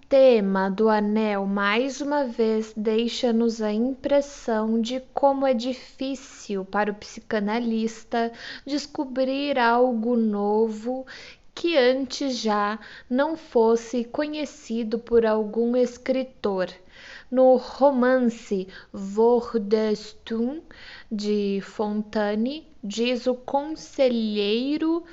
tema do anel mais uma vez deixa-nos a impressão de como é difícil para o psicanalista descobrir algo novo que antes já não fosse conhecido por algum escritor. No romance Vordestun de Fontane, diz o conselheiro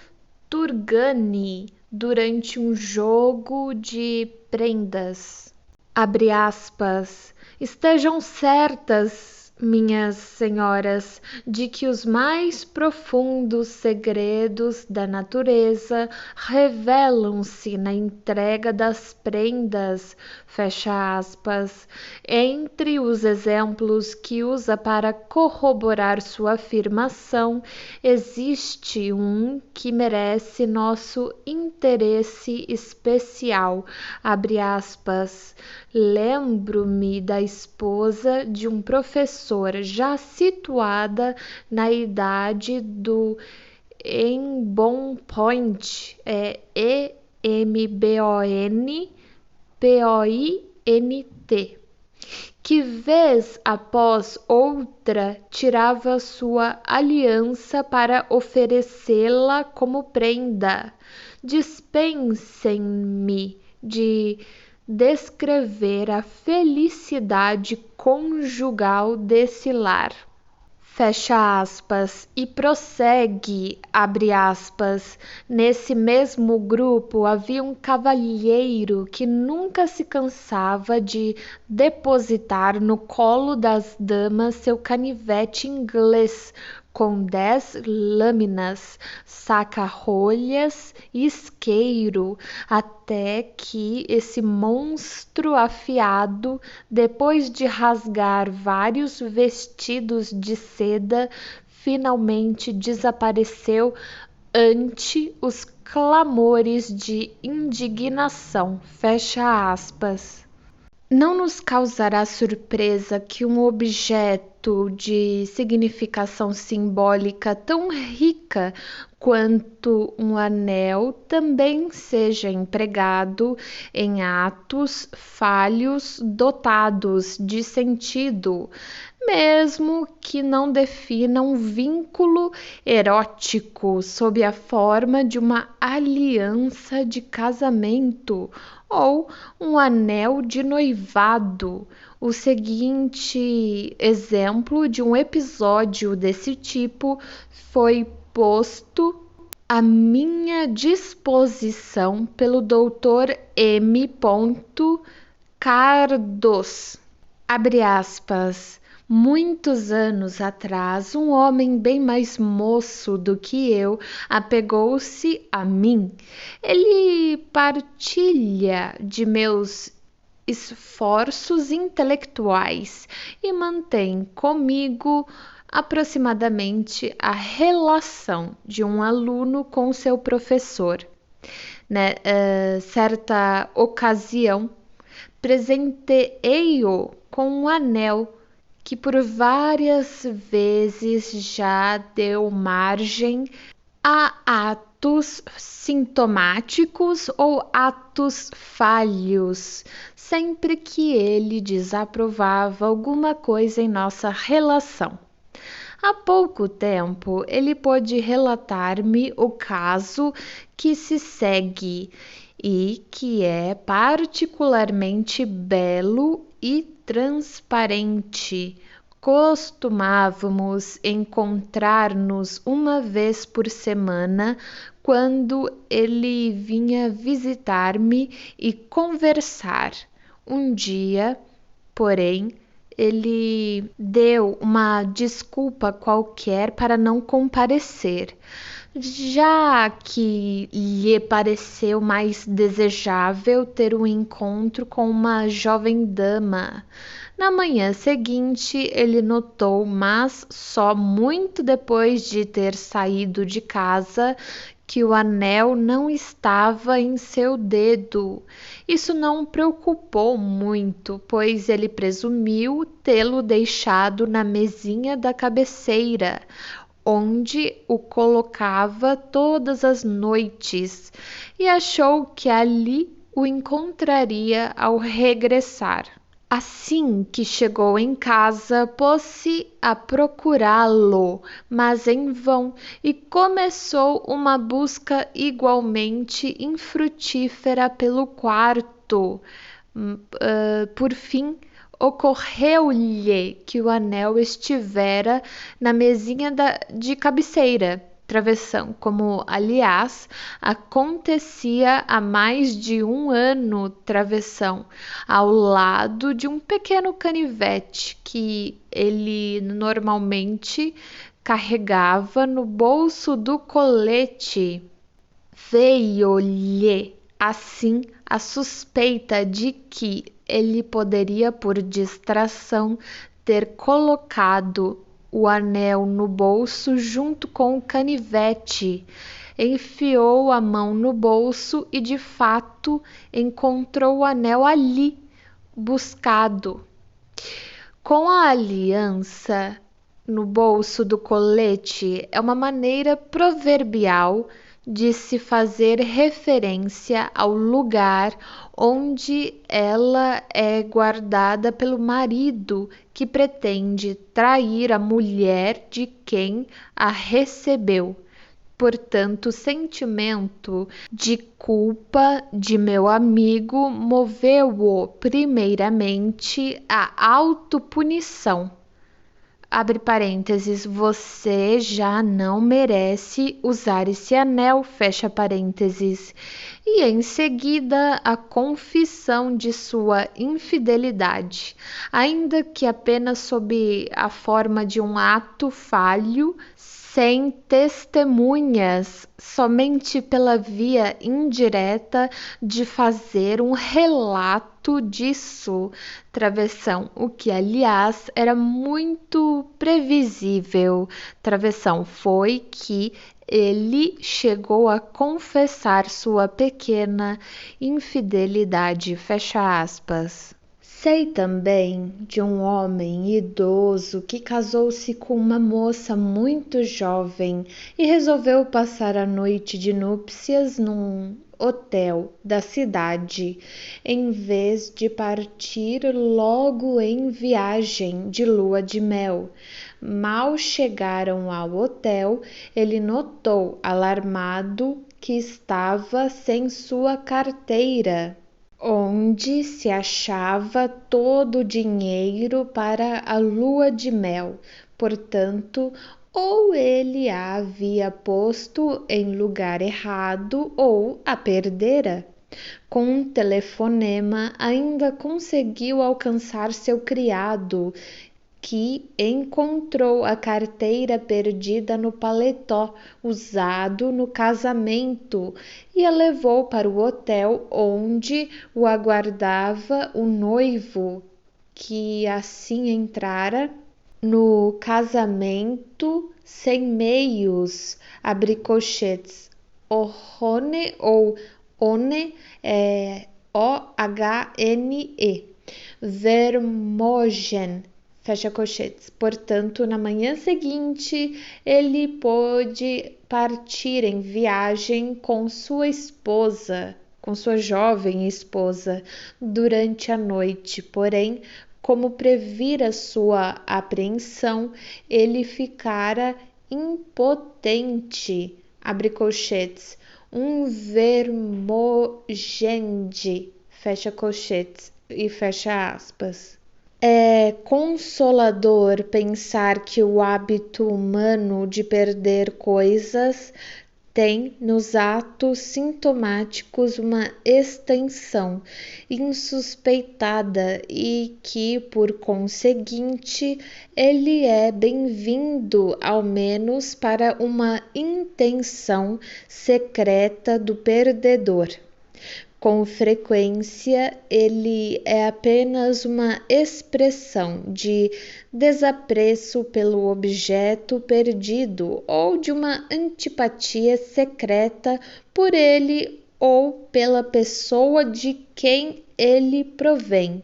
Turgani durante um jogo de prendas. Abre aspas. Estejam certas, minhas senhoras, de que os mais profundos segredos da natureza revelam-se na entrega das prendas, fecha aspas. Entre os exemplos que usa para corroborar sua afirmação, existe um que merece nosso interesse especial, abre aspas. Lembro-me da esposa de um professor já situada na idade do embonpoint, EMBONPOINT, que vez após outra tirava sua aliança para oferecê-la como prenda. Dispensem-me de descrever a felicidade conjugal desse lar. Fecha aspas, e prossegue, abre aspas, nesse mesmo grupo havia um cavalheiro que nunca se cansava de depositar no colo das damas seu canivete inglês, com 10 lâminas, saca-rolhas e isqueiro, até que esse monstro afiado, depois de rasgar vários vestidos de seda, finalmente desapareceu ante os clamores de indignação. Fecha aspas. Não nos causará surpresa que um objeto de significação simbólica tão rica quanto um anel também seja empregado em atos falhos dotados de sentido, mesmo que não defina um vínculo erótico sob a forma de uma aliança de casamento ou um anel de noivado. O seguinte exemplo de um episódio desse tipo foi posto à minha disposição pelo Dr. M. Cardos. Abre aspas. Muitos anos atrás, um homem bem mais moço do que eu apegou-se a mim. Ele partilha de meus esforços intelectuais e mantém comigo aproximadamente a relação de um aluno com seu professor. Certa ocasião, presenteei-o com um anel que por várias vezes já deu margem a atos sintomáticos ou atos falhos, sempre que ele desaprovava alguma coisa em nossa relação. Há pouco tempo, ele pôde relatar-me o caso que se segue e que é particularmente belo e transparente. Costumávamos encontrar-nos uma vez por semana quando ele vinha visitar-me e conversar. Um dia, porém, ele deu uma desculpa qualquer para não comparecer, já que lhe pareceu mais desejável ter um encontro com uma jovem dama. Na manhã seguinte, ele notou, mas só muito depois de ter saído de casa, que o anel não estava em seu dedo. Isso não o preocupou muito, pois ele presumiu tê-lo deixado na mesinha da cabeceira, onde o colocava todas as noites, e achou que ali o encontraria ao regressar. Assim que chegou em casa, pôs-se a procurá-lo, mas em vão, e começou uma busca igualmente infrutífera pelo quarto. Por fim, ocorreu-lhe que o anel estivera na mesinha de cabeceira, travessão, como aliás acontecia há mais de um ano, travessão, ao lado de um pequeno canivete que ele normalmente carregava no bolso do colete. Veio-lhe assim a suspeita de que ele poderia, por distração, ter colocado o anel no bolso junto com o canivete. Enfiou a mão no bolso e, de fato, encontrou o anel ali, buscado. Com a aliança no bolso do colete é uma maneira proverbial de se fazer referência ao lugar onde ela é guardada pelo marido que pretende trair a mulher de quem a recebeu. Portanto, o sentimento de culpa de meu amigo moveu-o primeiramente à autopunição. Abre parênteses, você já não merece usar esse anel, fecha parênteses. E em seguida a confissão de sua infidelidade, ainda que apenas sob a forma de um ato falho, sem testemunhas, somente pela via indireta de fazer um relato disso, travessão, o que aliás era muito previsível. Travessão foi que ele chegou a confessar sua pequena infidelidade, fecha aspas. Sei também de um homem idoso que casou-se com uma moça muito jovem e resolveu passar a noite de núpcias num hotel da cidade, em vez de partir logo em viagem de lua de mel. Mal chegaram ao hotel, ele notou, alarmado, que estava sem sua carteira, onde se achava todo o dinheiro para a lua de mel. Portanto, ou ele a havia posto em lugar errado ou a perdera. Com um telefonema, ainda conseguiu alcançar seu criado, que encontrou a carteira perdida no paletó usado no casamento e a levou para o hotel onde o aguardava o noivo, que assim entrara no casamento sem meios, abre colchetes. Ohne ou one é O-H-N-E. Vermogen, fecha colchetes. Portanto, na manhã seguinte, ele pôde partir em viagem com sua esposa, com sua jovem esposa, durante a noite. Porém, como previra sua apreensão, ele ficara impotente, abre colchetes, um vermogende, fecha colchetes e fecha aspas. É consolador pensar que o hábito humano de perder coisas tem nos atos sintomáticos uma extensão insuspeitada e que, por conseguinte, ele é bem-vindo ao menos para uma intenção secreta do perdedor. Com frequência, ele é apenas uma expressão de desapreço pelo objeto perdido ou de uma antipatia secreta por ele ou pela pessoa de quem ele provém.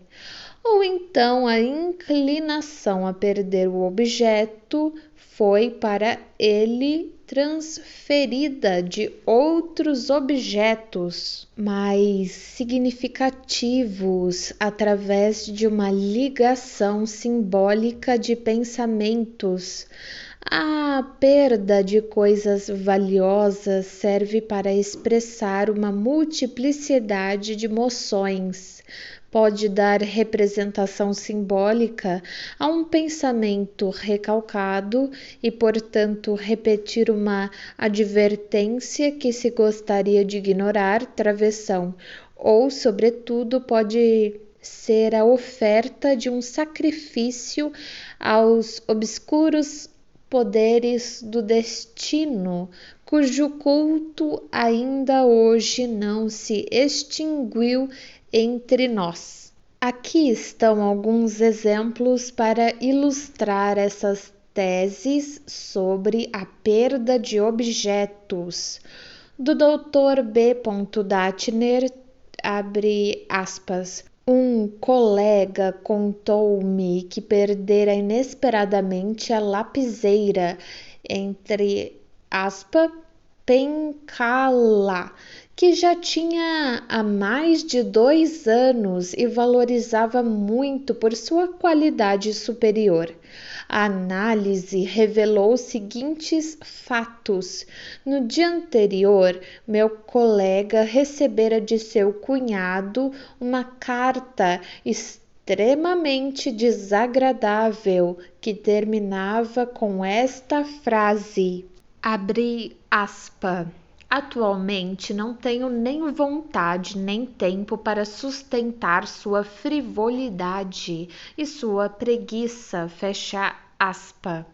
Ou então a inclinação a perder o objeto foi para ele transferida de outros objetos mais significativos através de uma ligação simbólica de pensamentos. A perda de coisas valiosas serve para expressar uma multiplicidade de emoções. Pode dar representação simbólica a um pensamento recalcado e, portanto, repetir uma advertência que se gostaria de ignorar, travessão, ou, sobretudo, pode ser a oferta de um sacrifício aos obscuros poderes do destino, cujo culto ainda hoje não se extinguiu entre nós. Aqui estão alguns exemplos para ilustrar essas teses sobre a perda de objetos. Do Dr. B. Datner, abre aspas. Um colega contou-me que perdera inesperadamente a lapiseira, entre aspas, Pencala, que já tinha há mais de 2 anos e valorizava muito por sua qualidade superior. A análise revelou os seguintes fatos. No dia anterior, meu colega recebera de seu cunhado uma carta extremamente desagradável que terminava com esta frase: abre aspas. Atualmente não tenho nem vontade nem tempo para sustentar sua frivolidade e sua preguiça, fecha aspas.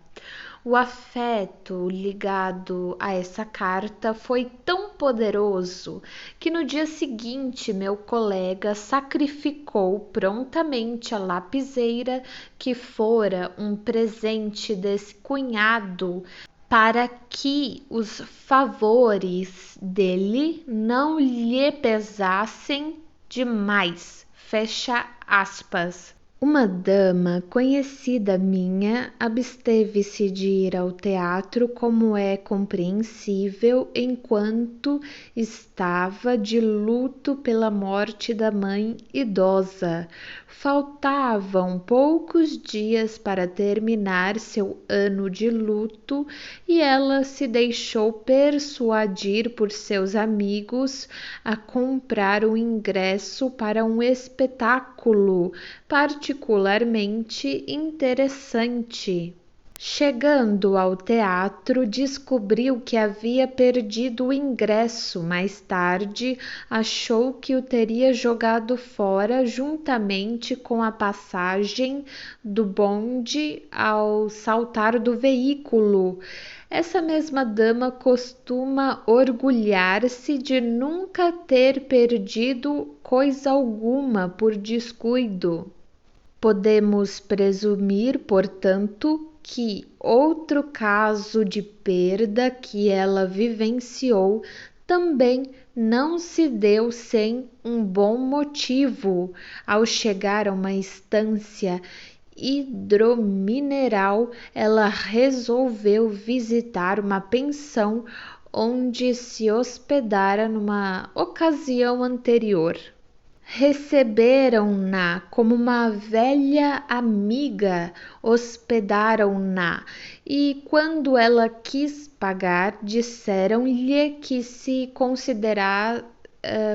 O afeto ligado a essa carta foi tão poderoso que no dia seguinte meu colega sacrificou prontamente a lapiseira que fora um presente desse cunhado, para que os favores dele não lhe pesassem demais, fecha aspas. Uma dama conhecida minha absteve-se de ir ao teatro, como é compreensível, enquanto estava de luto pela morte da mãe idosa. Faltavam poucos dias para terminar seu ano de luto e ela se deixou persuadir por seus amigos a comprar o ingresso para um espetáculo particularmente interessante. Chegando ao teatro, descobriu que havia perdido o ingresso. Mais tarde, achou que o teria jogado fora juntamente com a passagem do bonde ao saltar do veículo. Essa mesma dama costuma orgulhar-se de nunca ter perdido coisa alguma por descuido. Podemos presumir, portanto, que outro caso de perda que ela vivenciou também não se deu sem um bom motivo. Ao chegar a uma estância hidromineral, ela resolveu visitar uma pensão onde se hospedara numa ocasião anterior. Receberam-na como uma velha amiga, hospedaram-na e, quando ela quis pagar, disseram-lhe que se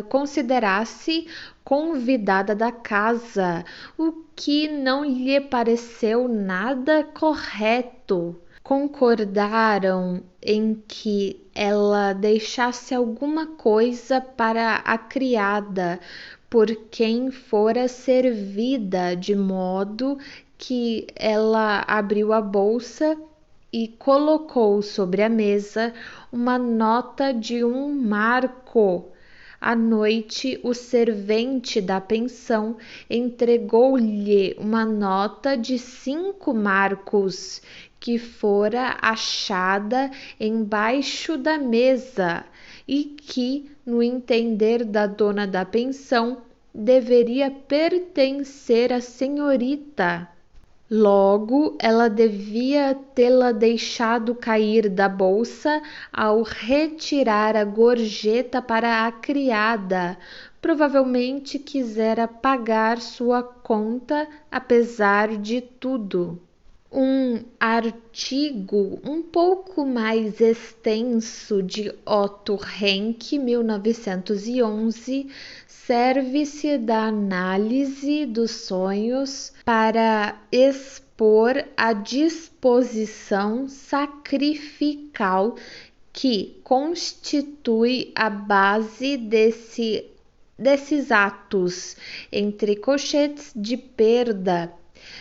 considerasse convidada da casa, o que não lhe pareceu nada correto. Concordaram em que ela deixasse alguma coisa para a criada, por quem fora servida, de modo que ela abriu a bolsa e colocou sobre a mesa uma nota de 1 marco. À noite, o servente da pensão entregou-lhe uma nota de 5 marcos, que fora achada embaixo da mesa e que, no entender da dona da pensão, deveria pertencer à senhorita. Logo, ela devia tê-la deixado cair da bolsa ao retirar a gorjeta para a criada. Provavelmente quisera pagar sua conta, apesar de tudo. Um artigo um pouco mais extenso de Otto Rank, 1911, serve-se da análise dos sonhos para expor a disposição sacrificial que constitui a base desses atos, entre colchetes de perda,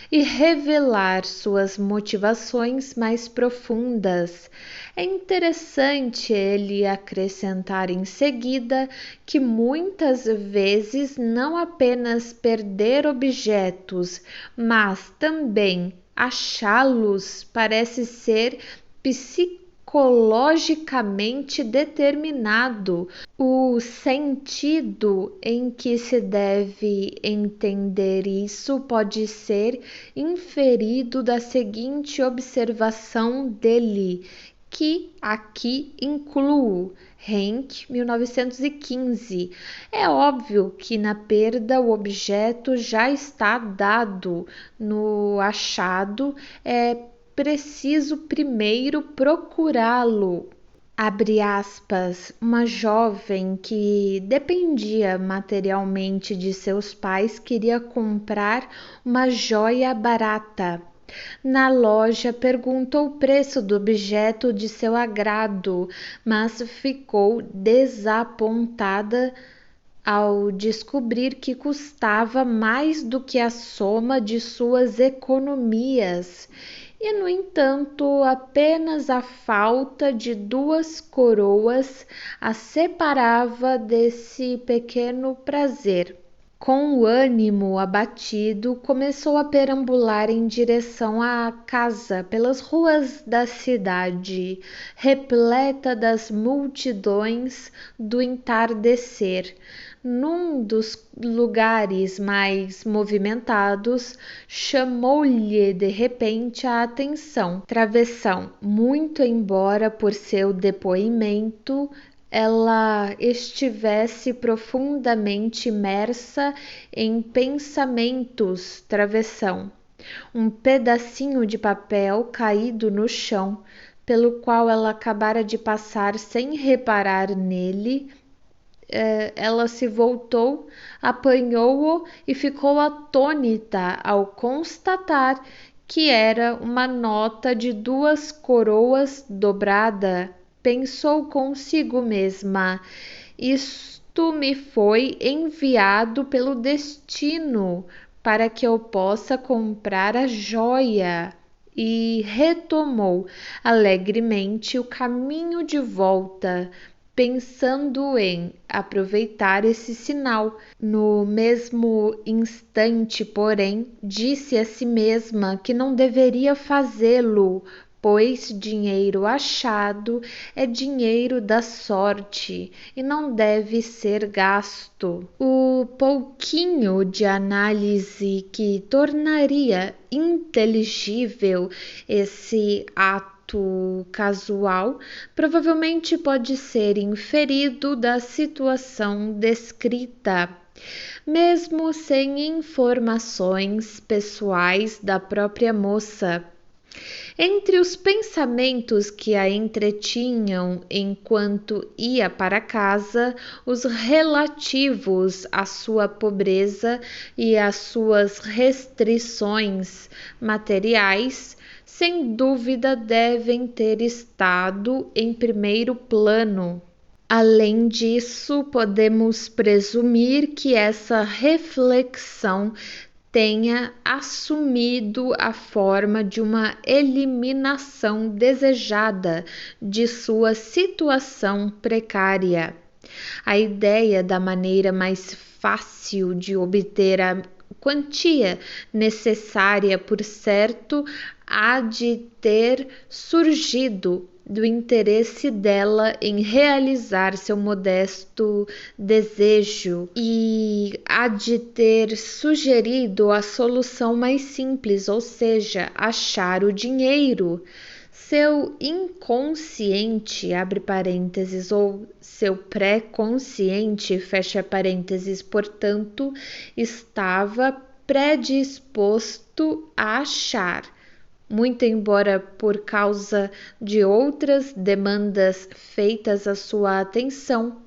e revelar suas motivações mais profundas. É interessante ele acrescentar em seguida que muitas vezes não apenas perder objetos, mas também achá-los parece ser psicologicamente determinado. O sentido em que se deve entender isso pode ser inferido da seguinte observação dele, que aqui incluo Henk, 1915. É óbvio que na perda o objeto já está dado, no achado é preciso primeiro procurá-lo. Abre aspas, uma jovem que dependia materialmente de seus pais queria comprar uma joia barata. Na loja perguntou o preço do objeto de seu agrado, mas ficou desapontada ao descobrir que custava mais do que a soma de suas economias. E, no entanto, apenas a falta de 2 coroas a separava desse pequeno prazer. Com o ânimo abatido, começou a perambular em direção à casa pelas ruas da cidade, repleta das multidões do entardecer. Num dos lugares mais movimentados, chamou-lhe de repente a atenção. Travessão, muito embora por seu depoimento ela estivesse profundamente imersa em pensamentos. Travessão, um pedacinho de papel caído no chão, pelo qual ela acabara de passar sem reparar nele. Ela se voltou, apanhou-o e ficou atônita ao constatar que era uma nota de 2 coroas dobrada. Pensou consigo mesma: isto me foi enviado pelo destino para que eu possa comprar a joia. E retomou alegremente o caminho de volta, pensando em aproveitar esse sinal. No mesmo instante, porém, disse a si mesma que não deveria fazê-lo, pois dinheiro achado é dinheiro da sorte e não deve ser gasto. O pouquinho de análise que tornaria inteligível esse ato casual provavelmente pode ser inferido da situação descrita. Mesmo sem informações pessoais da própria moça. Entre os pensamentos que a entretinham enquanto ia para casa, os relativos à sua pobreza e às suas restrições materiais, sem dúvida devem ter estado em primeiro plano. Além disso, podemos presumir que essa reflexão tenha assumido a forma de uma eliminação desejada de sua situação precária. A ideia da maneira mais fácil de obter a quantia necessária, por certo, há de ter surgido do interesse dela em realizar seu modesto desejo e há de ter sugerido a solução mais simples, ou seja, achar o dinheiro. Seu inconsciente, abre parênteses, ou seu pré-consciente, fecha parênteses, portanto, estava predisposto a achar, muito embora por causa de outras demandas feitas à sua atenção,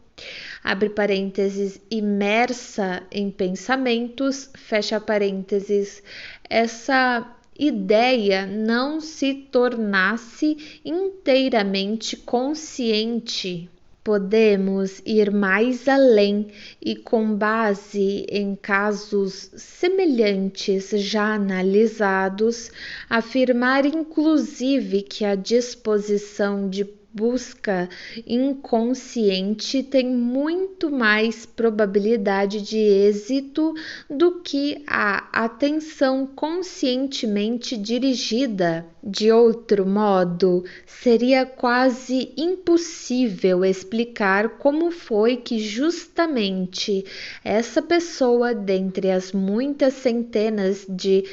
abre parênteses, imersa em pensamentos, fecha parênteses, essa ideia não se tornasse inteiramente consciente. Podemos ir mais além e, com base em casos semelhantes já analisados, afirmar inclusive que a disposição de busca inconsciente tem muito mais probabilidade de êxito do que a atenção conscientemente dirigida. De outro modo, seria quase impossível explicar como foi que justamente essa pessoa, dentre as muitas centenas de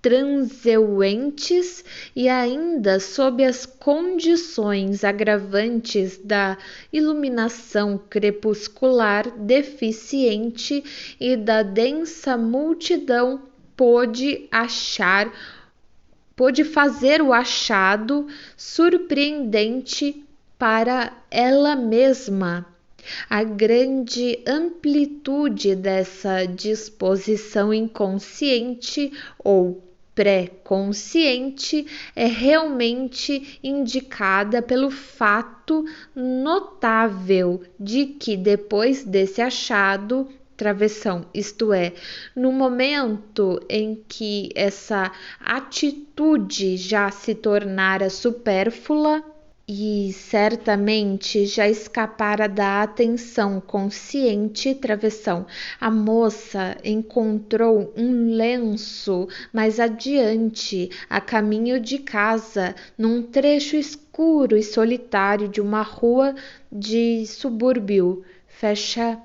transeuntes e ainda sob as condições agravantes da iluminação crepuscular deficiente e da densa multidão, pôde fazer o achado surpreendente para ela mesma. A grande amplitude dessa disposição inconsciente ou pré-consciente é realmente indicada pelo fato notável de que depois desse achado, travessão, isto é, no momento em que essa atitude já se tornara supérflua e certamente já escapara da atenção consciente, travessão, a moça encontrou um lenço mais adiante, a caminho de casa, num trecho escuro e solitário de uma rua de subúrbio, fecha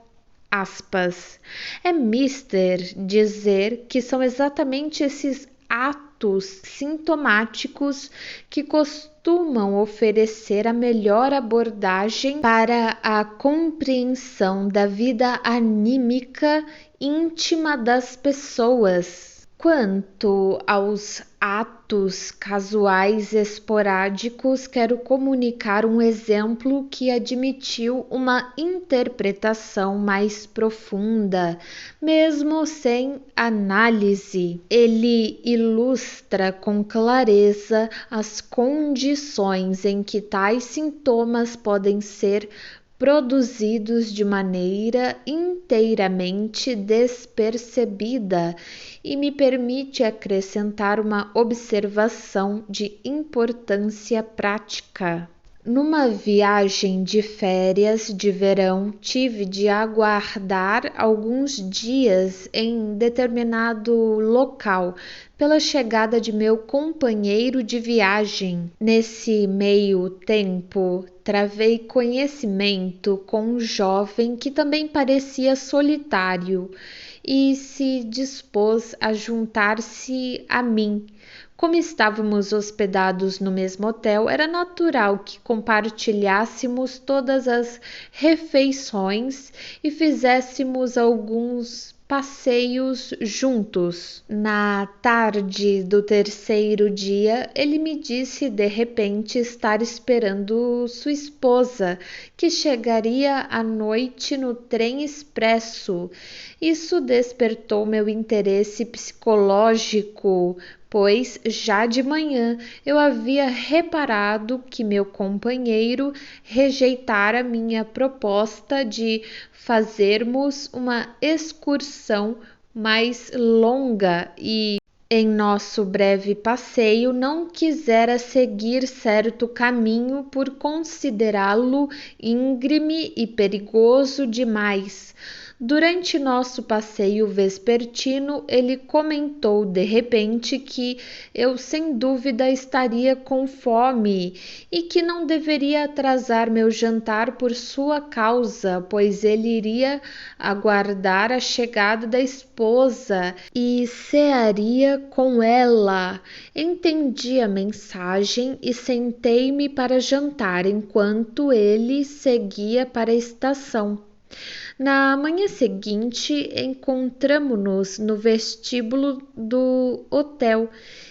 aspas. É mister dizer que são exatamente esses atos sintomáticos que costumam oferecer a melhor abordagem para a compreensão da vida anímica íntima das pessoas. Quanto aos atos casuais esporádicos, quero comunicar um exemplo que admitiu uma interpretação mais profunda, mesmo sem análise. Ele ilustra com clareza as condições em que tais sintomas podem ser produzidos de maneira inteiramente despercebida e me permite acrescentar uma observação de importância prática. Numa viagem de férias de verão, tive de aguardar alguns dias em determinado local pela chegada de meu companheiro de viagem. Nesse meio tempo, travei conhecimento com um jovem que também parecia solitário e se dispôs a juntar-se a mim. Como estávamos hospedados no mesmo hotel, era natural que compartilhássemos todas as refeições e fizéssemos alguns passeios juntos. Na tarde do terceiro dia, ele me disse de repente estar esperando sua esposa, que chegaria à noite no trem expresso. Isso despertou meu interesse psicológico, pois já de manhã eu havia reparado que meu companheiro rejeitara minha proposta de fazermos uma excursão mais longa e, em nosso breve passeio, não quisera seguir certo caminho por considerá-lo íngreme e perigoso demais. Durante nosso passeio vespertino, ele comentou de repente que eu sem dúvida estaria com fome e que não deveria atrasar meu jantar por sua causa, pois ele iria aguardar a chegada da esposa e cearia com ela. Entendi a mensagem e sentei-me para jantar enquanto ele seguia para a estação. Na manhã seguinte, encontramo-nos no vestíbulo do hotel.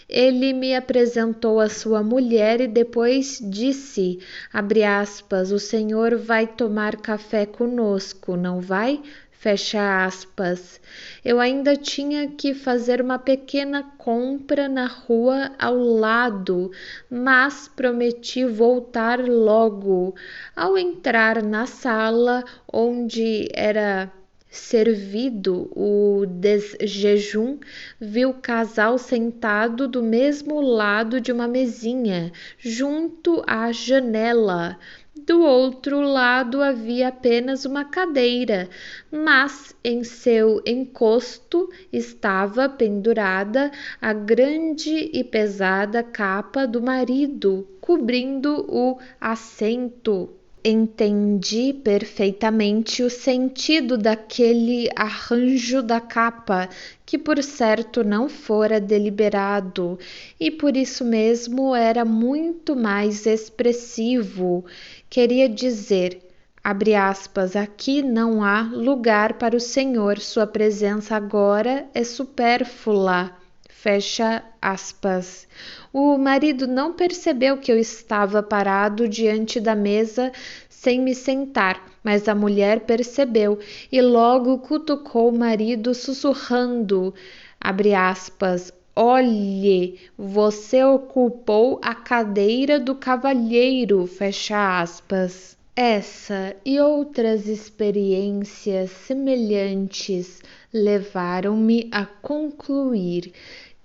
Ele me apresentou a sua mulher e depois disse, abre aspas, o senhor vai tomar café conosco, não vai? Fecha aspas. Eu ainda tinha que fazer uma pequena compra na rua ao lado, mas prometi voltar logo. Ao entrar na sala onde era servido o desjejum, vi o casal sentado do mesmo lado de uma mesinha, junto à janela. Do outro lado havia apenas uma cadeira, mas em seu encosto estava pendurada a grande e pesada capa do marido, cobrindo o assento. Entendi perfeitamente o sentido daquele arranjo da capa, que por certo não fora deliberado, e por isso mesmo era muito mais expressivo. Queria dizer, abre aspas, aqui não há lugar para o senhor, sua presença agora é supérflua. Fecha aspas. O marido não percebeu que eu estava parado diante da mesa sem me sentar, mas a mulher percebeu e logo cutucou o marido sussurrando, abre aspas, olhe, você ocupou a cadeira do cavalheiro, fecha aspas. Essa e outras experiências semelhantes levaram-me a concluir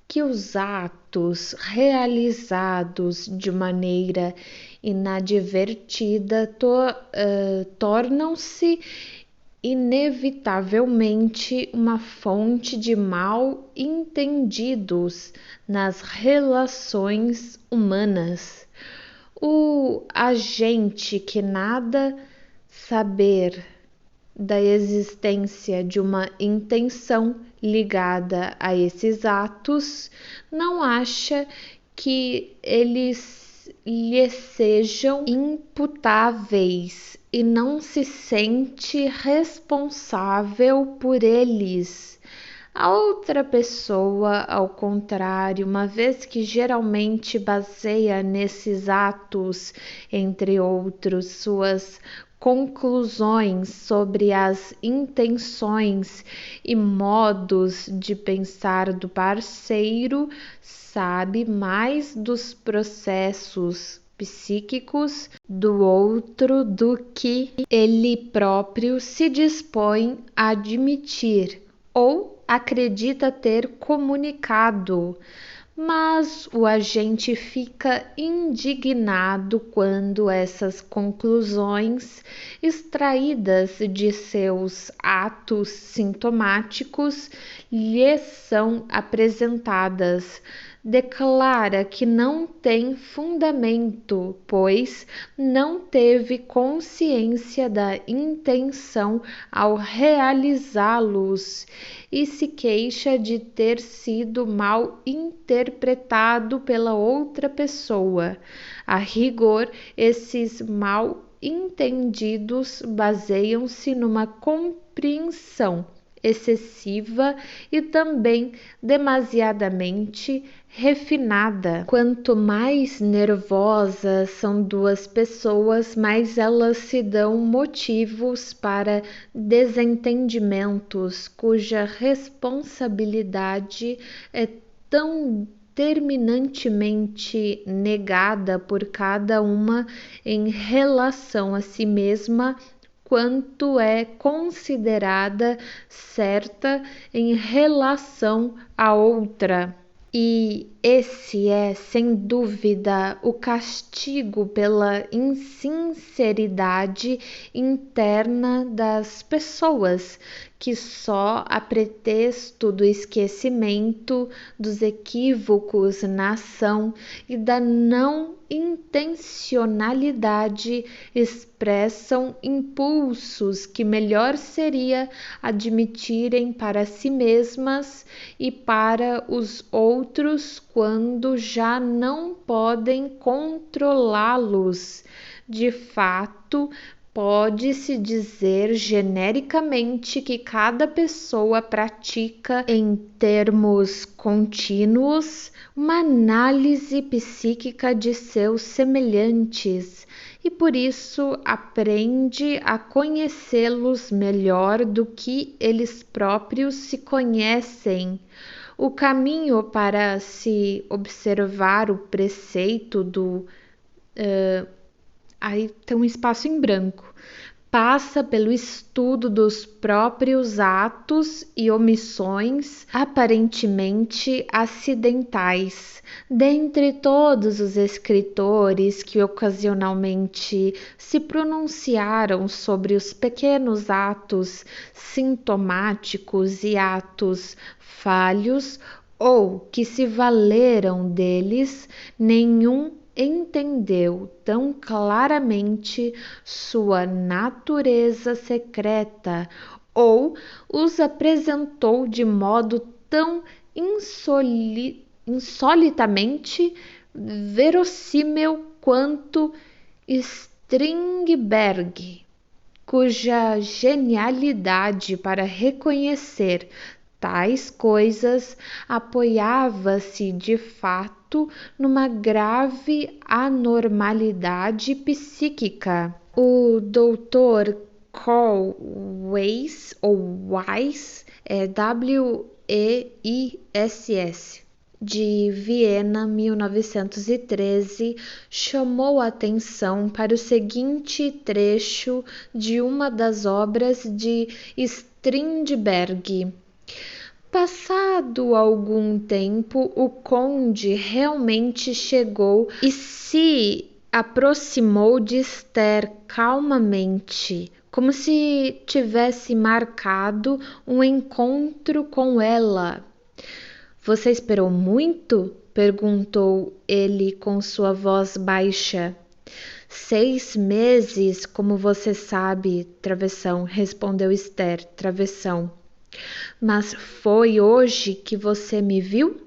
que os atos realizados de maneira inadvertida tornam-se inevitavelmente uma fonte de mal entendidos nas relações humanas. O agente que nada saber da existência de uma intenção ligada a esses atos não acha que eles lhe sejam imputáveis e não se sente responsável por eles. A outra pessoa, ao contrário, uma vez que geralmente baseia nesses atos, entre outros, suas conclusões sobre as intenções e modos de pensar do parceiro, sabe mais dos processos psíquicos do outro do que ele próprio se dispõe a admitir ou acredita ter comunicado. Mas o agente fica indignado quando essas conclusões, extraídas de seus atos sintomáticos, lhe são apresentadas. Declara que não tem fundamento, pois não teve consciência da intenção ao realizá-los e se queixa de ter sido mal interpretado pela outra pessoa. A rigor, esses mal entendidos baseiam-se numa compreensão excessiva e também demasiadamente refinada. Quanto mais nervosas são duas pessoas, mais elas se dão motivos para desentendimentos cuja responsabilidade é tão terminantemente negada por cada uma em relação a si mesma quanto é considerada certa em relação à outra. E esse é, sem dúvida, o castigo pela insinceridade interna das pessoas, que só a pretexto do esquecimento dos equívocos na ação e da não intencionalidade expressam impulsos que melhor seria admitirem para si mesmas e para os outros quando já não podem controlá-los. De fato, pode-se dizer genericamente que cada pessoa pratica, em termos contínuos, uma análise psíquica de seus semelhantes e por isso aprende a conhecê-los melhor do que eles próprios se conhecem. O caminho para se observar o preceito do aí tem um espaço em branco. Passa pelo estudo dos próprios atos e omissões aparentemente acidentais. Dentre todos os escritores que ocasionalmente se pronunciaram sobre os pequenos atos sintomáticos e atos falhos, ou que se valeram deles, nenhum entendeu tão claramente sua natureza secreta ou os apresentou de modo tão insolitamente verossímil quanto Strindberg, cuja genialidade para reconhecer tais coisas apoiava-se de fato numa grave anormalidade psíquica. O Dr. Carl Weiss, W-E-I-S-S, de Viena, 1913, chamou a atenção para o seguinte trecho de uma das obras de Strindberg. Passado algum tempo, o conde realmente chegou e se aproximou de Esther calmamente, como se tivesse marcado um encontro com ela. Você esperou muito? Perguntou ele com sua voz baixa. 6 meses, como você sabe, travessão, respondeu Esther, travessão. Mas foi hoje que você me viu?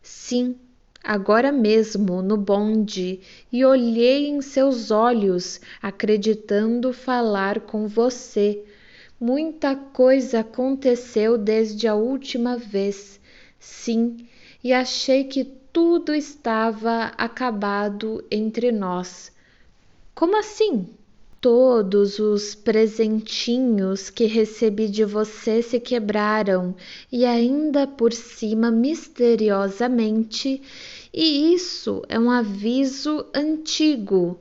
Sim, agora mesmo, no bonde, e olhei em seus olhos, acreditando falar com você. Muita coisa aconteceu desde a última vez. Sim, e achei que tudo estava acabado entre nós. Como assim? Todos os presentinhos que recebi de você se quebraram e ainda por cima misteriosamente, e isso é um aviso antigo.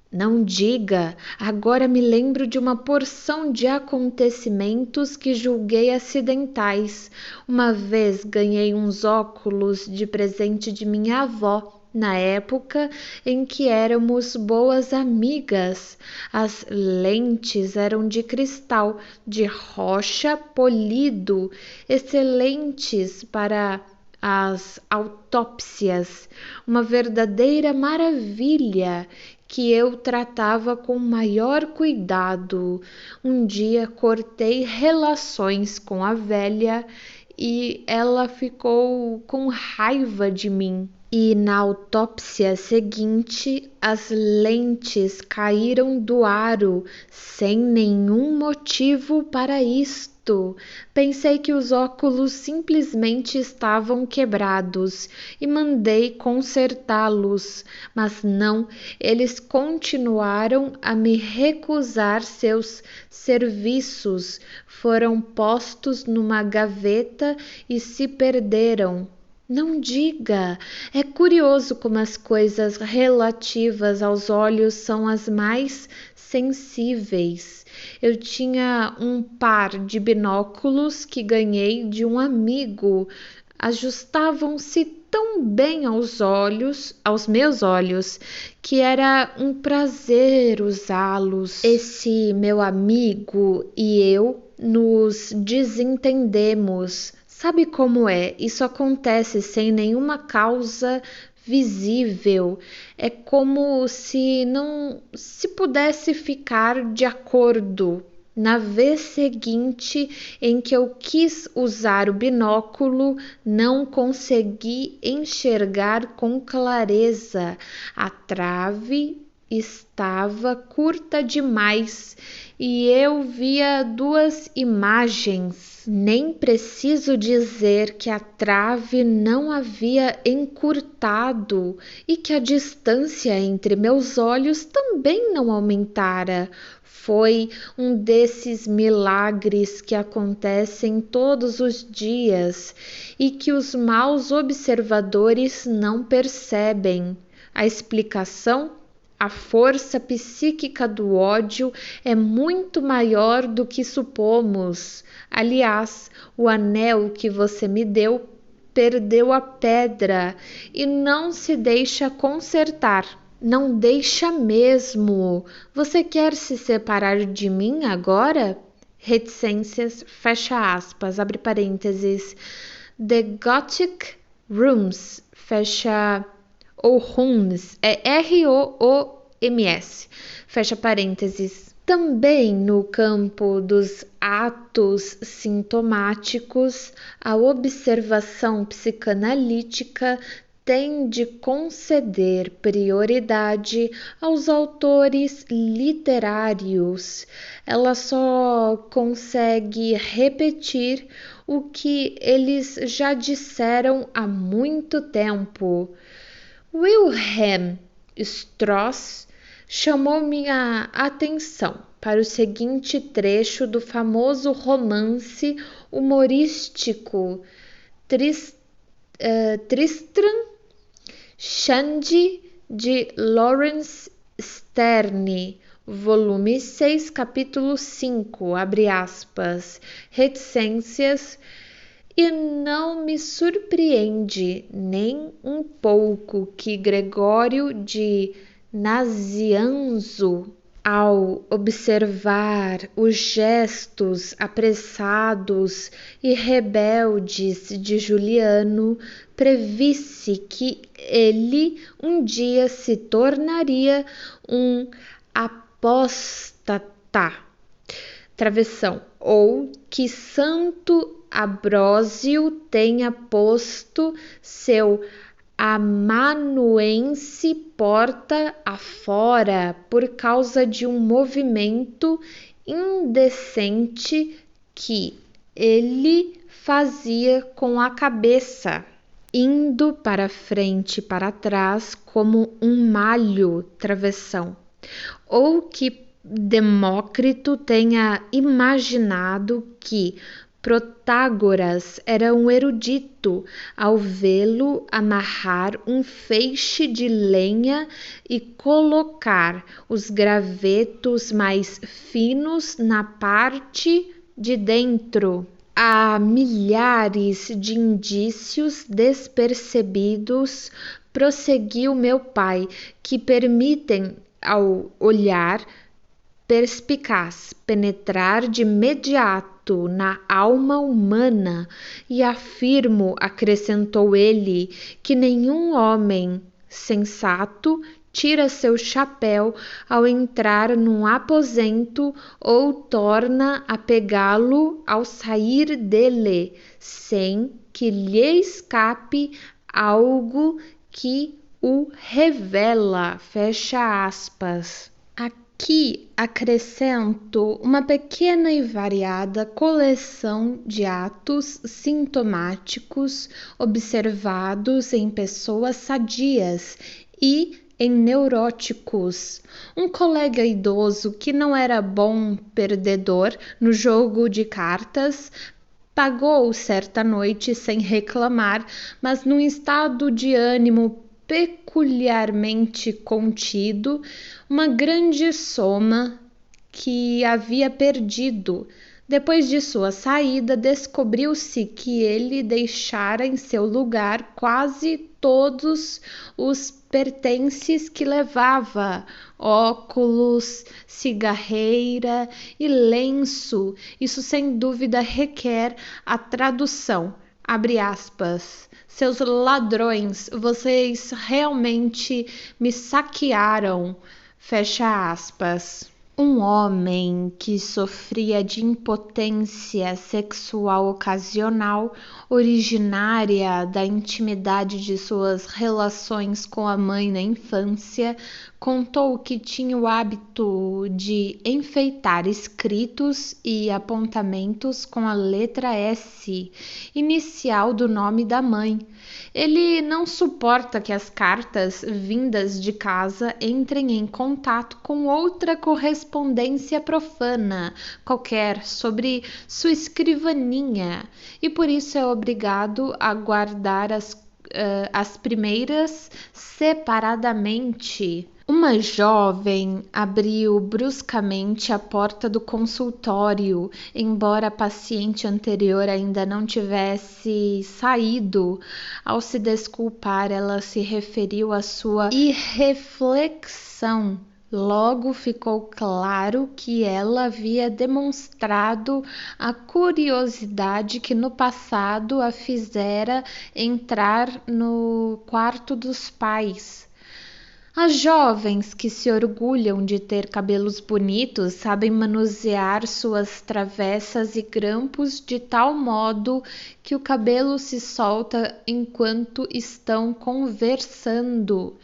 Não diga, agora me lembro de uma porção de acontecimentos que julguei acidentais. Uma vez ganhei uns óculos de presente de minha avó, na época em que éramos boas amigas. As lentes eram de cristal, de rocha polido, excelentes para as autópsias, uma verdadeira maravilha que eu tratava com o maior cuidado. Um dia cortei relações com a velha e ela ficou com raiva de mim. E na autópsia seguinte, as lentes caíram do aro sem nenhum motivo para isto. Pensei que os óculos simplesmente estavam quebrados e mandei consertá-los, mas não, eles continuaram a me recusar seus serviços, foram postos numa gaveta e se perderam. Não diga! É curioso como as coisas relativas aos olhos são as mais sensíveis. Eu tinha um par de binóculos que ganhei de um amigo. Ajustavam-se tão bem aos meus olhos, que era um prazer usá-los. Esse meu amigo e eu nos desentendemos. Sabe como é? Isso acontece sem nenhuma causa visível. É como se não se pudesse ficar de acordo. Na vez seguinte em que eu quis usar o binóculo, não consegui enxergar com clareza. A trave estava curta demais e eu via duas imagens. Nem preciso dizer que a trave não havia encurtado e que a distância entre meus olhos também não aumentara. Foi um desses milagres que acontecem todos os dias e que os maus observadores não percebem. A explicação? A força psíquica do ódio é muito maior do que supomos. Aliás, o anel que você me deu perdeu a pedra e não se deixa consertar. Não deixa mesmo. Você quer se separar de mim agora? Reticências, fecha aspas, abre parênteses. The Gothic Rooms, fecha ou Rooms, é ROOMS, fecha parênteses. Também no campo dos atos sintomáticos, a observação psicanalítica tem de conceder prioridade aos autores literários. Ela só consegue repetir o que eles já disseram há muito tempo. Wilhelm Strauss chamou minha atenção para o seguinte trecho do famoso romance humorístico Tristram Shandy de Lawrence Sterne, volume 6, capítulo 5, abre aspas, reticências. E não me surpreende nem um pouco que Gregório de Nazianzo, ao observar os gestos apressados e rebeldes de Juliano, previsse que ele um dia se tornaria um apóstata. Travessão. Ou que Santo Ambrósio tenha posto seu amanuense porta afora por causa de um movimento indecente que ele fazia com a cabeça, indo para frente e para trás como um malho, travessão. Ou que Demócrito tenha imaginado que Protágoras era um erudito ao vê-lo amarrar um feixe de lenha e colocar os gravetos mais finos na parte de dentro. Há milhares de indícios despercebidos, prosseguiu meu pai, que permitem ao olhar perspicaz penetrar de imediato na alma humana, e afirmo, acrescentou ele, que nenhum homem sensato tira seu chapéu ao entrar num aposento ou torna a pegá-lo ao sair dele, sem que lhe escape algo que o revela, fecha aspas. Aqui acrescento uma pequena e variada coleção de atos sintomáticos observados em pessoas sadias e em neuróticos. Um colega idoso que não era bom perdedor no jogo de cartas pagou certa noite sem reclamar, mas num estado de ânimo peculiarmente contido, uma grande soma que havia perdido. Depois de sua saída, descobriu-se que ele deixara em seu lugar quase todos os pertences que levava: óculos, cigarreira e lenço. Isso sem dúvida requer a tradução. Abre aspas. Seus ladrões, vocês realmente me saquearam. Fecha aspas. Um homem que sofria de impotência sexual ocasional, originária da intimidade de suas relações com a mãe na infância, contou que tinha o hábito de enfeitar escritos e apontamentos com a letra S, inicial do nome da mãe. Ele não suporta que as cartas vindas de casa entrem em contato com outra correspondência profana qualquer sobre sua escrivaninha e por isso é obrigado a guardar as primeiras separadamente. Uma jovem abriu bruscamente a porta do consultório, embora a paciente anterior ainda não tivesse saído. Ao se desculpar, ela se referiu à sua irreflexão. Logo ficou claro que ela havia demonstrado a curiosidade que no passado a fizera entrar no quarto dos pais. As jovens que se orgulham de ter cabelos bonitos sabem manusear suas travessas e grampos de tal modo que o cabelo se solta enquanto estão conversando.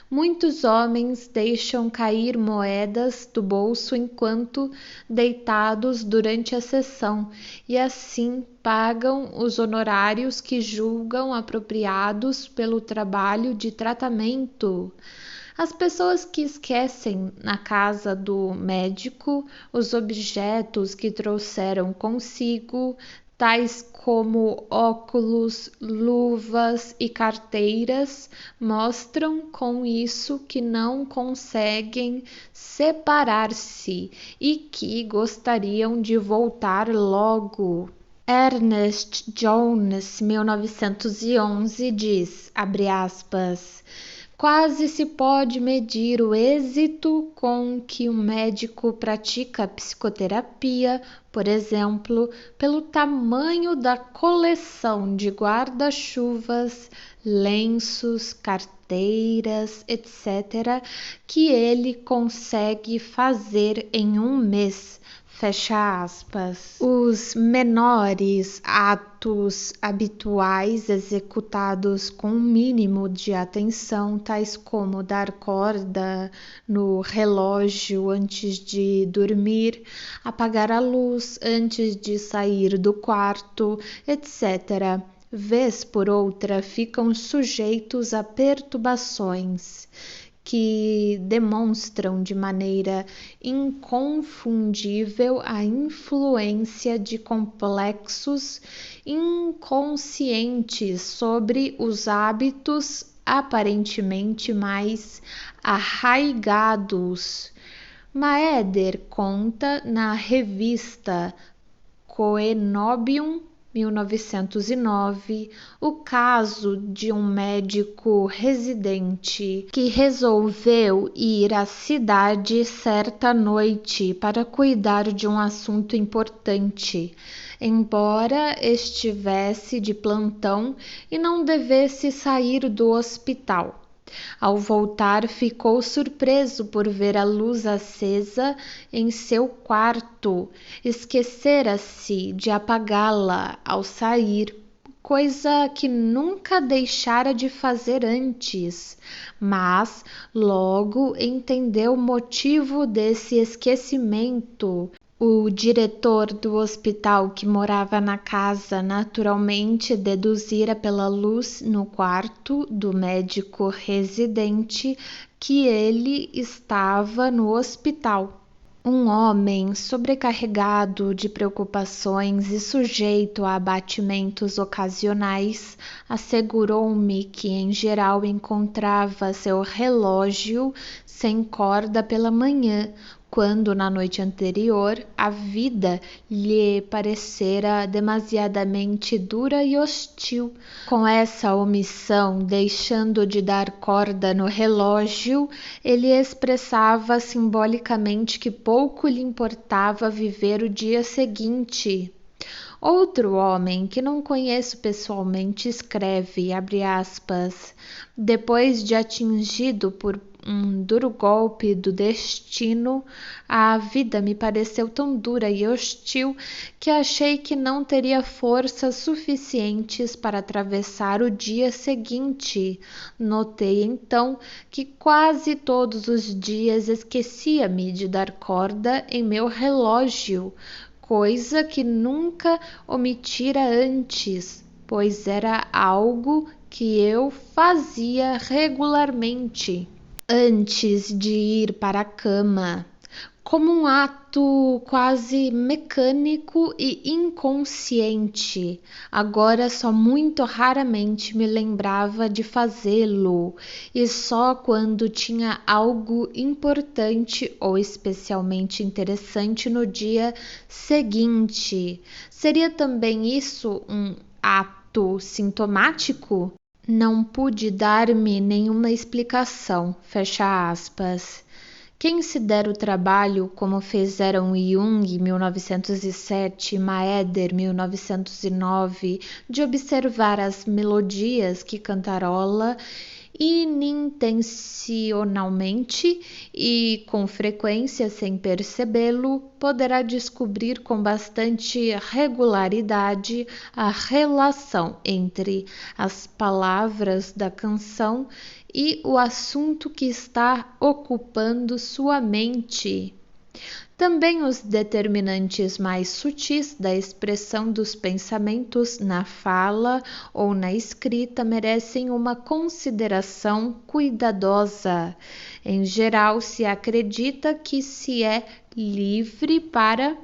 Muitos homens deixam cair moedas do bolso enquanto deitados durante a sessão e assim pagam os honorários que julgam apropriados pelo trabalho de tratamento. As pessoas que esquecem na casa do médico os objetos que trouxeram consigo, tais como óculos, luvas e carteiras, mostram com isso que não conseguem separar-se e que gostariam de voltar logo. Ernest Jones, 1911, diz, abre aspas, quase se pode medir o êxito com que um médico pratica psicoterapia, por exemplo, pelo tamanho da coleção de guarda-chuvas, lenços, carteiras, etc., que ele consegue fazer em um mês. Fecha aspas. Os menores atos habituais executados com um mínimo de atenção, tais como dar corda no relógio antes de dormir, apagar a luz antes de sair do quarto, etc., vez por outra ficam sujeitos a perturbações que demonstram de maneira inconfundível a influência de complexos inconscientes sobre os hábitos aparentemente mais arraigados. Maeder conta na revista Coenobium 1909, o caso de um médico residente que resolveu ir à cidade certa noite para cuidar de um assunto importante, embora estivesse de plantão e não devesse sair do hospital. Ao voltar, ficou surpreso por ver a luz acesa em seu quarto. Esquecera-se de apagá-la ao sair, coisa que nunca deixara de fazer antes, mas logo entendeu o motivo desse esquecimento. O diretor do hospital que morava na casa naturalmente deduzira pela luz no quarto do médico residente que ele estava no hospital. Um homem sobrecarregado de preocupações e sujeito a abatimentos ocasionais assegurou-me que em geral encontrava seu relógio sem corda pela manhã, quando na noite anterior a vida lhe parecera demasiadamente dura e hostil. Com essa omissão, deixando de dar corda no relógio, ele expressava simbolicamente que pouco lhe importava viver o dia seguinte. Outro homem que não conheço pessoalmente escreve, abre aspas, depois de atingido por um duro golpe do destino, a vida me pareceu tão dura e hostil que achei que não teria forças suficientes para atravessar o dia seguinte. Notei então que quase todos os dias esquecia-me de dar corda em meu relógio, coisa que nunca omitira antes, pois era algo que eu fazia regularmente antes de ir para a cama, como um ato quase mecânico e inconsciente. Agora só muito raramente me lembrava de fazê-lo, e só quando tinha algo importante ou especialmente interessante no dia seguinte. Seria também isso um ato sintomático? Não pude dar-me nenhuma explicação, fecha aspas. Quem se der o trabalho, como fizeram Jung 1907 e Maeder 1909, de observar as melodias que cantarola inintencionalmente e com frequência sem percebê-lo, poderá descobrir com bastante regularidade a relação entre as palavras da canção e o assunto que está ocupando sua mente. Também os determinantes mais sutis da expressão dos pensamentos na fala ou na escrita merecem uma consideração cuidadosa. Em geral, se acredita que se é livre para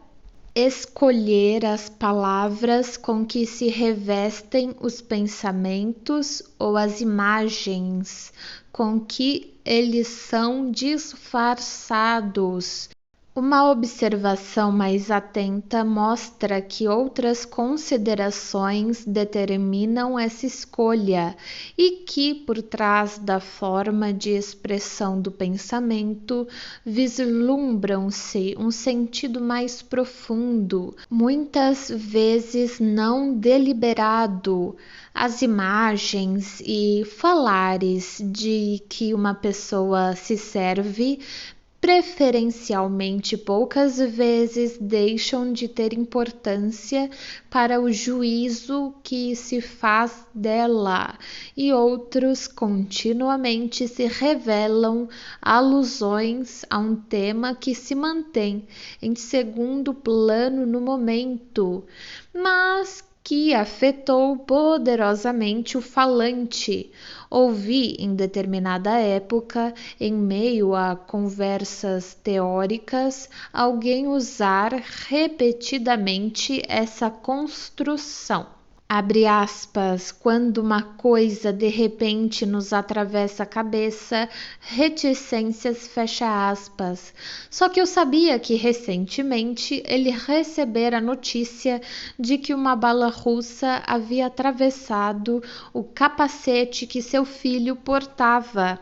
escolher as palavras com que se revestem os pensamentos ou as imagens com que eles são disfarçados. Uma observação mais atenta mostra que outras considerações determinam essa escolha e que, por trás da forma de expressão do pensamento, vislumbram-se um sentido mais profundo, muitas vezes não deliberado. As imagens e falares de que uma pessoa se serve preferencialmente poucas vezes deixam de ter importância para o juízo que se faz dela, e outros continuamente se revelam alusões a um tema que se mantém em segundo plano no momento, mas que afetou poderosamente o falante. Ouvi em determinada época, em meio a conversas teóricas, alguém usar repetidamente essa construção. Abre aspas, quando uma coisa de repente nos atravessa a cabeça, reticências, fecha aspas. Só que eu sabia que recentemente ele recebera a notícia de que uma bala russa havia atravessado o capacete que seu filho portava.